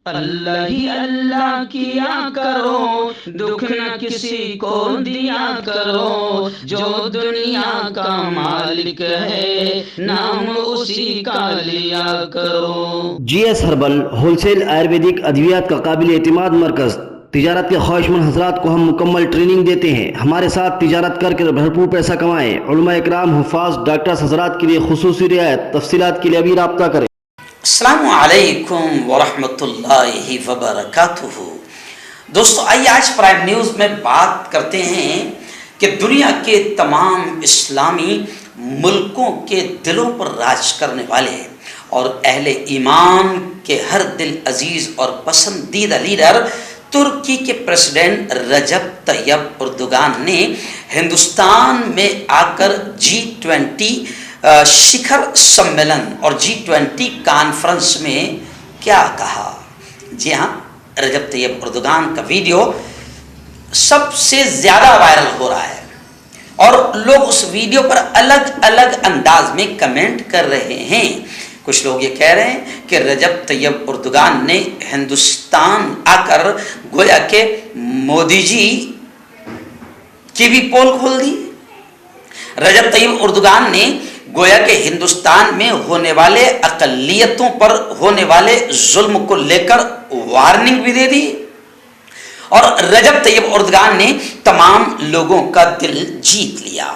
اللہ ہی اللہ کیا کرو، دکھ نہ کسی کو دیا کرو، جو دنیا کا مالک ہے نام اسی کا لیا کرو۔ G S herbal wholesale Ayurvedic ادویات کا قابل اعتماد مرکز۔ تجارت کے خواہشمند حضرات کو ہم مکمل ٹریننگ دیتے ہیں۔ ہمارے ساتھ تجارت کر کے بھرپور پیسہ کمائیں۔ علماء اکرام، حفاظ، ڈاکٹرز حضرات کے لیے خصوصی رعایت۔ تفصیلات کے لیے ابھی رابطہ کریں۔ السلام علیکم ورحمۃ اللہ وبرکاتہ۔ دوستو، آئیے آج پرائم نیوز میں بات کرتے ہیں کہ دنیا کے تمام اسلامی ملکوں کے دلوں پر راج کرنے والے اور اہل ایمان کے ہر دل عزیز اور پسندیدہ لیڈر ترکی کے پریزیڈنٹ رجب طیب اردوگان نے ہندوستان میں آ کر G20 شکھر سمیلن اور G20 کانفرنس میں کیا کہا۔ جی ہاں، رجب طیب اردوگان کا ویڈیو سب سے زیادہ وائرل ہو رہا ہے اور لوگ اس ویڈیو پر الگ الگ انداز میں کمنٹ کر رہے ہیں۔ کچھ لوگ یہ کہہ رہے ہیں کہ رجب طیب اردوگان نے ہندوستان آ کر گویا کہ مودی جی کی بھی پول کھول دی۔ رجب طیب اردوگان نے گویا کہ ہندوستان میں ہونے والے اقلیتوں پر ہونے والے ظلم کو لے کر وارننگ بھی دے دی، اور رجب طیب اردوگان نے تمام لوگوں کا دل جیت لیا۔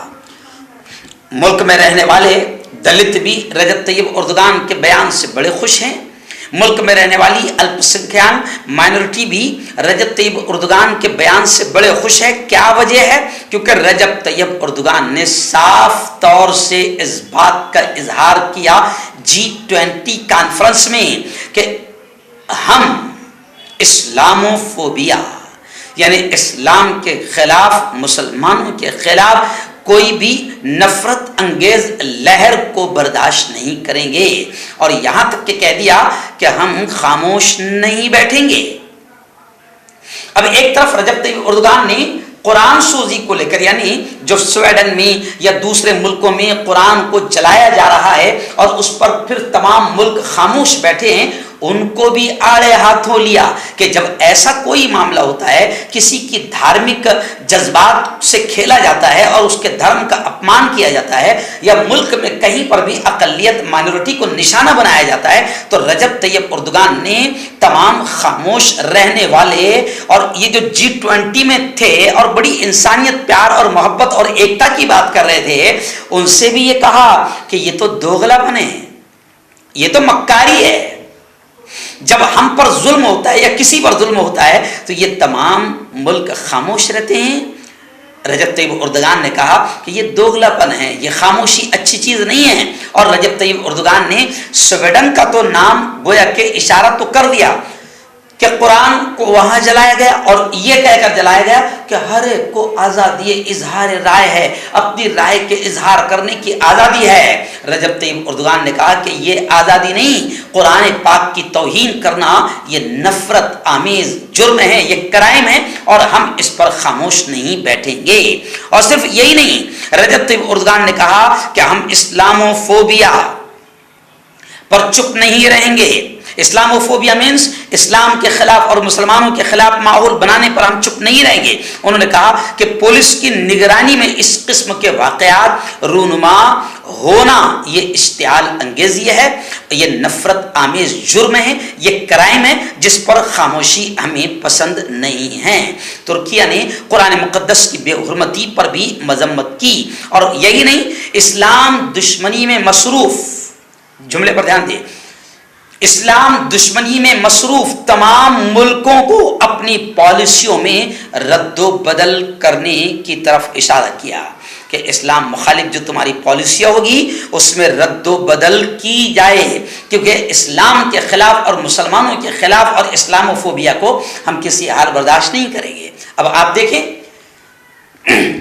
ملک میں رہنے والے دلت بھی رجب طیب اردوگان کے بیان سے بڑے خوش ہیں۔ ملک میں رہنے والی الپ سنکھیان مائنورٹی بھی رجب طیب اردوگان کے بیان سے بڑے خوش ہے۔ کیا وجہ ہے؟ کیونکہ رجب طیب اردوگان نے صاف طور سے اس بات کا اظہار کیا G20 کانفرنس میں کہ ہم اسلاموفوبیا یعنی اسلام کے خلاف، مسلمانوں کے خلاف کوئی بھی نفرت انگیز لہر کو برداشت نہیں کریں گے، اور یہاں تک کہ کہہ دیا کہ ہم خاموش نہیں بیٹھیں گے۔ اب ایک طرف رجب طیب اردوگان نے قرآن سوزی کو لے کر، یعنی جو سویڈن میں یا دوسرے ملکوں میں قرآن کو جلایا جا رہا ہے اور اس پر پھر تمام ملک خاموش بیٹھے ہیں، ان کو بھی آڑے ہاتھوں لیا کہ جب ایسا کوئی معاملہ ہوتا ہے، کسی کی دھارمک جذبات سے کھیلا جاتا ہے اور اس کے دھرم کا اپمان کیا جاتا ہے، یا ملک میں کہیں پر بھی اقلیت مائنورٹی کو نشانہ بنایا جاتا ہے، تو رجب طیب اردوگان نے تمام خاموش رہنے والے اور یہ جو G20 میں تھے اور بڑی انسانیت، پیار اور محبت اور ایکتا کی بات کر رہے تھے، ان سے بھی یہ کہا کہ یہ تو دوغلا پن ہے، یہ تو مکاری ہے۔ جب ہم پر ظلم ہوتا ہے یا کسی پر ظلم ہوتا ہے تو یہ تمام ملک خاموش رہتے ہیں۔ رجب طیب اردوگان نے کہا کہ یہ دوغلا پن ہے، یہ خاموشی اچھی چیز نہیں ہے، اور رجب طیب اردوگان نے سویڈن کا تو نام گویا کہ اشارہ تو کر دیا کہ قرآن کو وہاں جلایا گیا، اور یہ کہہ کر جلایا گیا کہ ہر ایک کو آزادی اظہار رائے ہے، اپنی رائے کے اظہار کرنے کی آزادی ہے۔ رجب طیب اردوگان نے کہا کہ یہ آزادی نہیں، قرآن پاک کی توہین کرنا یہ نفرت آمیز جرم ہے، یہ کرائم ہے، اور ہم اس پر خاموش نہیں بیٹھیں گے۔ اور صرف یہی نہیں، رجب طیب اردوگان نے کہا کہ ہم اسلاموفوبیا پر چپ نہیں رہیں گے۔ اسلاموفوبیا مینس اسلام کے خلاف اور مسلمانوں کے خلاف ماحول بنانے پر ہم چپ نہیں رہیں گے۔ انہوں نے کہا کہ پولیس کی نگرانی میں اس قسم کے واقعات رونما ہونا یہ اشتعال انگیزی ہے، یہ نفرت آمیز جرم ہے، یہ کرائم ہے جس پر خاموشی ہمیں پسند نہیں ہے۔ ترکیہ نے قرآن مقدس کی بے حرمتی پر بھی مذمت کی، اور یہی نہیں، اسلام دشمنی میں مصروف، جملے پر دھیان دیں، اسلام دشمنی میں مصروف تمام ملکوں کو اپنی پالیسیوں میں رد و بدل کرنے کی طرف اشارہ کیا کہ اسلام مخالف جو تمہاری پالیسیاں ہوگی اس میں رد و بدل کی جائے، کیونکہ اسلام کے خلاف اور مسلمانوں کے خلاف اور اسلاموفوبیا کو ہم کسی حال برداشت نہیں کریں گے۔ اب آپ دیکھیں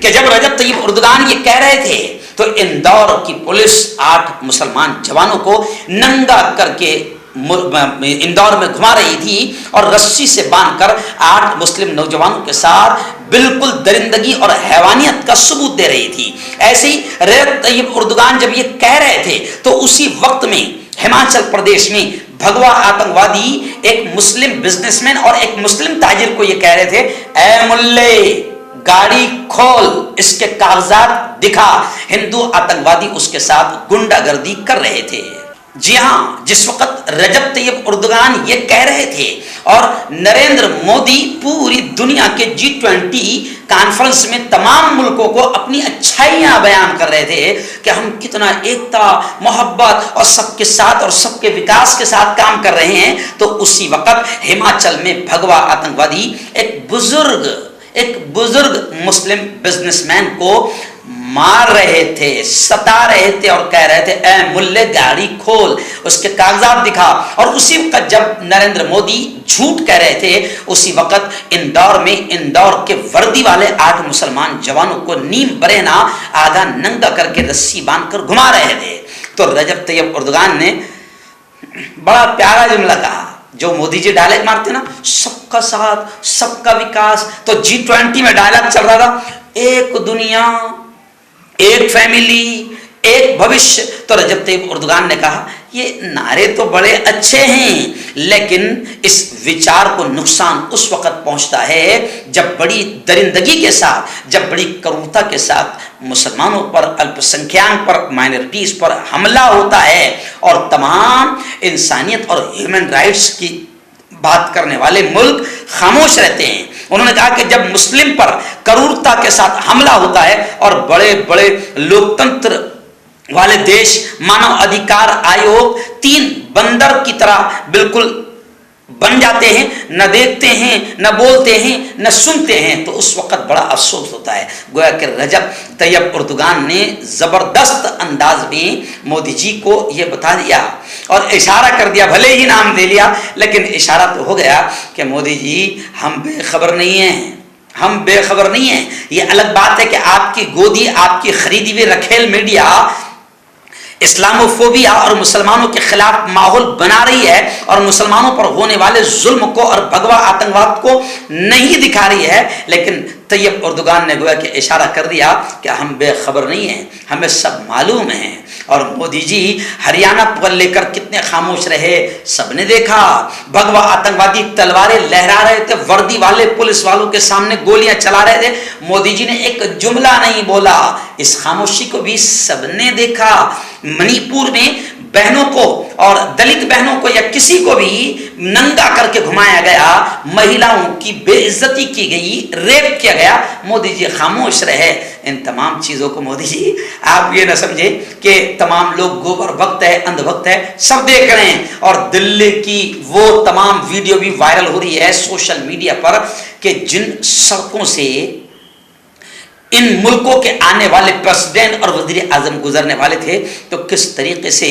کہ جب رجب طیب اردوگان یہ کہہ رہے تھے تو اندور کی پولیس 8 مسلمان جوانوں کو ننگا کر کے اندور میں گھما رہی تھی اور رسی سے باندھ کر 8 مسلم نوجوانوں کے ساتھ بالکل درندگی اور حیوانیت کا ثبوت دے رہی تھی۔ ایسے ہی رجب طیب اردوگان جب یہ کہہ رہے تھے تو اسی وقت میں ہماچل پردیش میں भगवा आतंकवादी एक मुस्लिम बिजनेसमैन और एक मुस्लिम ताजिर को ये कह रहे थे, ऐ मुल्ले गाड़ी खोल, इसके कागजात दिखा। हिंदू आतंकवादी उसके साथ गुंडागर्दी कर रहे थे। जी हां, जिस वक्त रजब तैयब उर्दुगान ये कह रहे थे और नरेंद्र मोदी पूरी दुनिया के G20 कॉन्फ्रेंस में तमाम मुल्कों को अपनी अच्छाइयां बयान कर रहे थे कि हम कितना एकता, मोहब्बत और सबके साथ और सबके विकास के साथ काम कर रहे हैं, तो उसी वक्त हिमाचल में भगवा आतंकवादी एक बुजुर्ग मुस्लिम बिजनेसमैन को मार रहे थे, सता रहे थे और कह रहे थे, ऐ मुल्ले गाड़ी खोल, उसके कागजात दिखा। और उसी वक्त जब नरेंद्र मोदी झूठ कह रहे थे, उसी वक्त इंदौर में इंदौर के वर्दी वाले 8 मुसलमान जवानों को नीम बरेना आधा नंगा करके रस्सी बांधकर घुमा रहे थे। तो रजब तैयब उर्दुगान ने बड़ा प्यारा जुमला कहा, जो मोदी जी डायलॉग मारते ना, सबका साथ सबका विकास। तो G20 में डायलॉग चल रहा था, एक दुनिया, एक फैमिली, एक भविष्य। तो रजब तैयब उर्दुगान ने कहा, ये नारे तो बड़े अच्छे हैं, लेकिन इस विचार को नुकसान उस वक्त पहुंचता है जब बड़ी दरिंदगी के साथ, जब बड़ी क्रूरता के साथ मुसलमानों पर, अल्पसंख्यक पर, माइनॉरिटीज पर हमला होता है और तमाम इंसानियत और ह्यूमन राइट्स की बात करने वाले मुल्क खामोश रहते हैं। उन्होंने कहा कि जब मुस्लिम पर क्रूरता के साथ हमला होता है और बड़े बड़े लोकतंत्र वाले देश, मानव अधिकार आयोग 3 बंदर की तरह बिल्कुल बन जाते हैं, न देखते हैं, न बोलते हैं, न सुनते हैं, तो उस वक्त बड़ा अफसोस होता है। गोया कि रजब तैयब उर्दुगान ने जबरदस्त अंदाज में मोदी जी को यह बता दिया और इशारा कर दिया, भले ही नाम दे लिया, लेकिन इशारा तो हो गया कि मोदी जी हम बेखबर नहीं हैं, हम बेखबर नहीं हैं। ये अलग बात है कि आपकी गोदी, आपकी खरीदी हुई रखेल मीडिया इस्लामोफोबिया और मुसलमानों के खिलाफ माहौल बना रही है और मुसलमानों पर होने वाले जुल्म को और भगवा आतंकवाद को नहीं दिखा रही है, लेकिन तैयब उर्दुगान ने गोया कि इशारा कर दिया कि हम बेखबर नहीं हैं, हमें सब मालूम है। और मोदी जी हरियाणा पर लेकर कितने खामोश रहे, सबने देखा। भगवा आतंकवादी तलवारें लहरा रहे थे, वर्दी वाले पुलिस वालों के सामने गोलियां चला रहे थे, मोदी जी ने एक जुमला नहीं बोला। इस खामोशी को भी सबने देखा। मणिपुर में बहनों को और दलित बहनों को या किसी को भी नंगा करके घुमाया गया, महिलाओं की बेइज्जती की गई, रेप किया गया, मोदी जी खामोश रहे। इन तमाम चीजों को मोदी जी, आप ये न समझे कि तमाम लोग गोबर भक्त है, अंधभक्त है, सब देख रहे हैं। और दिल्ली की वो तमाम वीडियो भी वायरल हो रही है सोशल मीडिया पर कि जिन सड़कों से इन मुल्कों के आने वाले प्रेसिडेंट और वजीर आजम गुजरने वाले थे, तो किस तरीके से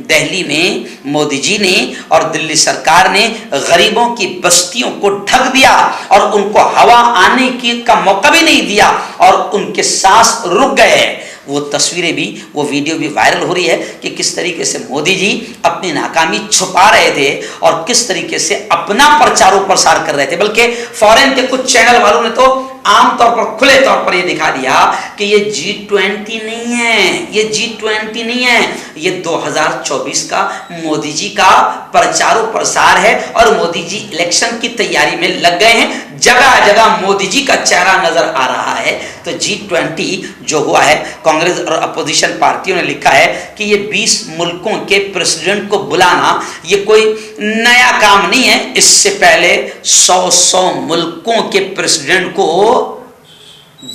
दिल्ली में मोदी जी ने और दिल्ली सरकार ने गरीबों की बस्तियों को ढक दिया और उनको हवा आने की का मौका भी नहीं दिया और उनके सांस रुक गए। वो तस्वीरें भी, वो वीडियो भी वायरल हो रही है कि किस तरीके से मोदी जी अपनी नाकामी छुपा रहे थे और किस तरीके से अपना प्रचार प्रसार कर रहे थे। बल्कि फॉरेन के कुछ चैनल वालों ने तो आमतौर पर, खुले तौर पर यह दिखा दिया कि ये G20 नहीं है, ये G20 नहीं है, ये 2024 का मोदी जी का प्रचार प्रसार है और मोदी जी इलेक्शन की तैयारी में लग गए हैं। जगह जगह मोदी जी का चेहरा नजर आ रहा है। तो G20 जो हुआ है, कांग्रेस और अपोजिशन पार्टियों ने लिखा है कि ये 20 मुल्कों के प्रेसिडेंट को बुलाना ये कोई नया काम नहीं है। इससे पहले 100 मुल्कों के प्रेसिडेंट को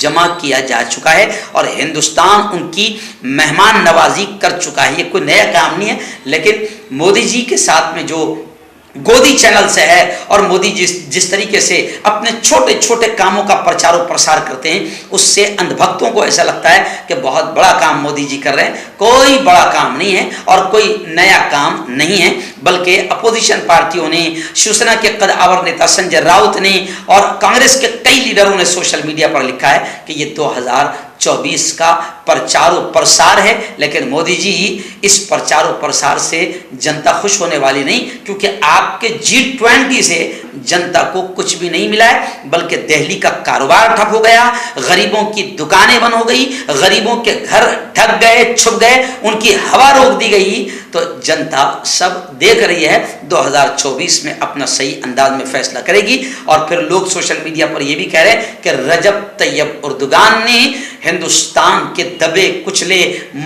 जमा किया जा चुका है और हिंदुस्तान उनकी मेहमान नवाजी कर चुका है। ये कोई नया काम नहीं है। लेकिन मोदी जी के साथ में जो गोदी चैनल से है और मोदी जिस तरीके से अपने छोटे छोटे कामों का प्रचार और प्रसार करते हैं, उससे अंधभक्तों को ऐसा लगता है कि बहुत बड़ा काम मोदी जी कर रहे हैं। कोई बड़ा काम नहीं है और कोई नया काम नहीं है, बल्कि अपोजिशन पार्टियों ने, शिवसेना के कद्दावर नेता संजय राउत ने और कांग्रेस के कई लीडरों ने सोशल मीडिया पर लिखा है कि ये 2024 का प्रचार प्रसार है। लेकिन मोदी जी इस प्रचार प्रसार से जनता खुश होने वाली नहीं, क्योंकि आपके G20 से जनता को कुछ भी नहीं मिला है, बल्कि दिल्ली का कारोबार ठप हो गया, गरीबों की दुकानें बंद हो गई, गरीबों के घर ढक गए, छुप गए, उनकी हवा रोक दी गई। तो जनता सब देख रही है, 2024 में अपना सही अंदाज में फैसला करेगी। और फिर लोग सोशल मीडिया पर यह भी कह रहे हैं कि रजब तैयब उर्दुगान ने हिंदुस्तान के दबे कुचले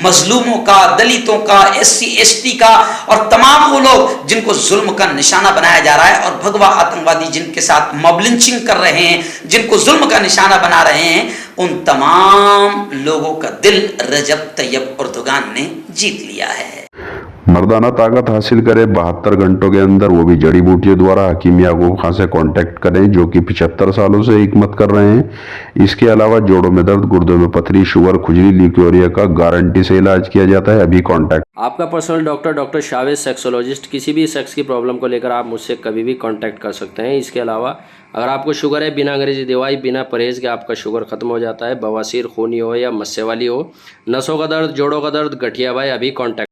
मजलूमों का, दलितों का, SC ST का और तमाम वो लोग जिनको जुल्म का निशाना बनाया जा रहा है और भगवा आतंकवादी जिनके साथ मॉब लिंचिंग कर रहे हैं, जिनको जुल्म का निशाना बना रहे हैं, उन तमाम लोगों का दिल रजब तैयब उर्दुगान ने जीत लिया है। मर्दाना ताकत हासिल करे 72 घंटों के अंदर, वो भी जड़ी बूटियों द्वारा। हकीम याकूब खान से कांटेक्ट करें, जो कि 75 सालों से हिकमत कर रहे हैं। इसके अलावा जोड़ों में दर्द, गुर्दों में पथरी, शुगर, खुजली, ल्यूकेरिया का गारंटी से इलाज किया जाता है। अभी कांटेक्ट। आपका पर्सनल डॉक्टर शावेज सेक्सोलॉजिस्ट। किसी भी सेक्स की प्रॉब्लम को लेकर आप मुझसे कभी भी कांटेक्ट कर सकते हैं। इसके अलावा अगर आपको शुगर है, बिना अंग्रेजी दवाई, बिना परहेज के आपका शुगर खत्म हो जाता है, बवासीर, खूनी हो या मस्से वाली हो, नसों का दर्द, जोड़ों का दर्द, गठिया भाई, अभी कांटेक्ट